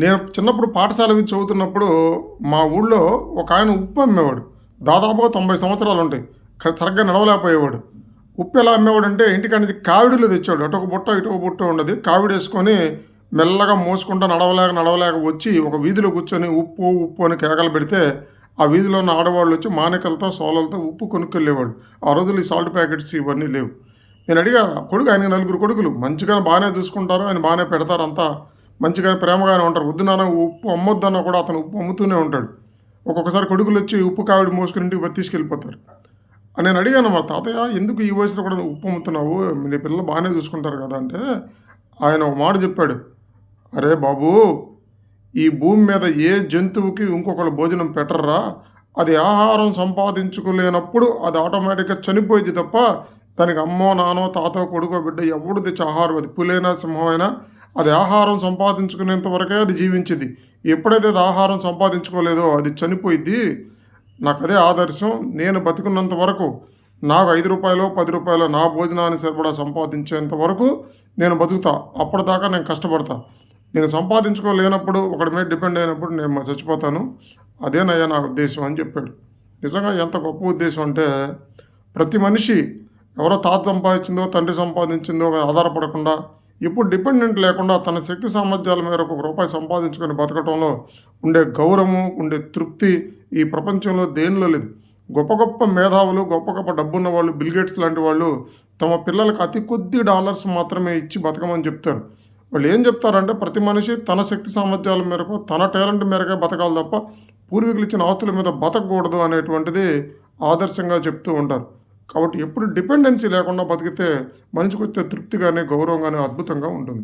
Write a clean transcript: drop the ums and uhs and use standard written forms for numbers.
నేను చిన్నప్పుడు పాఠశాల నుంచి చదువుతున్నప్పుడు మా ఊళ్ళో ఒక ఆయన ఉప్పు అమ్మేవాడు. దాదాపుగా 90 సంవత్సరాలు ఉంటాయి. సరిగ్గా నడవలేకపోయేవాడు. ఉప్పు ఎలా అమ్మేవాడంటే ఇంటికాడ నుంచి కావిడిలో తెచ్చాడు. అటు ఒక బుట్ట, ఇటు ఒక బుట్ట ఉండేది. కావిడేసుకొని మెల్లగా మోసుకుంటా నడవలేక, నడవలేక వచ్చి ఒక వీధిలో కూర్చొని ఉప్పు, ఉప్పు అని కేకలు పెడితే ఆ వీధిలో ఉన్న ఆడవాళ్ళు వచ్చి మానికలతో, సోలలతో ఉప్పు కొనుక్కెళ్ళేవాళ్ళు. ఆ రోజుల్లో ఈ సాల్ట్ ప్యాకెట్స్ ఇవన్నీ లేవు. నేను అడిగా కొడుకు ఆయనకి 4 కొడుకులు. మంచిగానే బాగానే చూసుకుంటారు. ఆయన బాగానే పెడతారు. అంతా మంచిగానే ప్రేమగానే ఉంటారు. వద్దు నాన్న ఉప్పు అమ్మొద్దన్నా కూడా అతను ఉప్పు అమ్ముతూనే ఉంటాడు. ఒక్కొక్కసారి కొడుకులు వచ్చి ఉప్పు కావిడి మోసుకుని ఇంటికి తీసుకెళ్ళిపోతారు. నేను అడిగాను మా తాతయ్య ఎందుకు ఈ వయసులో కూడా నువ్వు ఉప్పు అమ్ముతున్నావు? నీ పిల్లలు బాగానే చూసుకుంటారు కదా అంటే ఆయన ఒక మాట చెప్పాడు. అరే బాబూ, ఈ భూమి మీద ఏ జంతువుకి ఇంకొకళ్ళు భోజనం పెట్టర్రా. అది ఆహారం సంపాదించుకోలేనప్పుడు అది ఆటోమేటిక్గా చనిపోయింది తప్ప దానికి అమ్మో నానో తాతో కొడుకో బిడ్డ ఎవడు తెచ్చి ఆహారం, అది పులైనా సింహమైనా అది ఆహారం సంపాదించుకునేంత వరకే అది జీవించింది. ఎప్పుడైతే అది ఆహారం సంపాదించుకోలేదో అది చనిపోయిద్ది. నాకు అదే ఆదర్శం. నేను బతికున్నంత వరకు నాకు 5 రూపాయలు 10 రూపాయలు నా భోజనాన్ని సరిపడా సంపాదించేంత వరకు నేను బతుకుతా. అప్పటిదాకా నేను కష్టపడతా. నేను సంపాదించుకోలేనప్పుడు ఒకడి మీద డిపెండ్ అయినప్పుడు నేను చచ్చిపోతాను. అదేనయ్యా నా ఉద్దేశం అని చెప్పాడు. నిజంగా ఎంత గొప్ప ఉద్దేశం అంటే ప్రతి మనిషి ఎవరో తాత సంపాదించిందో తండ్రి సంపాదించిందో మీద ఆధారపడకుండా ఇప్పుడు డిపెండెంట్ లేకుండా తన శక్తి సామర్థ్యాల మేరకు ₹1 సంపాదించుకొని బతకటంలో ఉండే గౌరవం, ఉండే తృప్తి ఈ ప్రపంచంలో దేనిలో లేదు. గొప్ప గొప్ప మేధావులు, గొప్ప గొప్ప డబ్బున్న వాళ్ళు, బిల్గేట్స్ లాంటి వాళ్ళు తమ పిల్లలకు అతి కొద్ది డాలర్స్ మాత్రమే ఇచ్చి బతకమని చెప్తారు. వాళ్ళు ఏం చెప్తారంటే ప్రతి మనిషి తన శక్తి సామర్థ్యాల మేరకు తన టాలెంట్ మేరకే బతకాలి తప్ప పూర్వీకులు ఇచ్చిన ఆస్తుల మీద బతకూడదు అనేటువంటిది ఆదర్శంగా చెప్తూ ఉంటారు. కాబట్టి ఎప్పుడు డిపెండెన్సీ లేకుండా బతికితే మనిషికి వచ్చే తృప్తి కానీ గౌరవం కానీ అద్భుతంగా ఉంటుంది.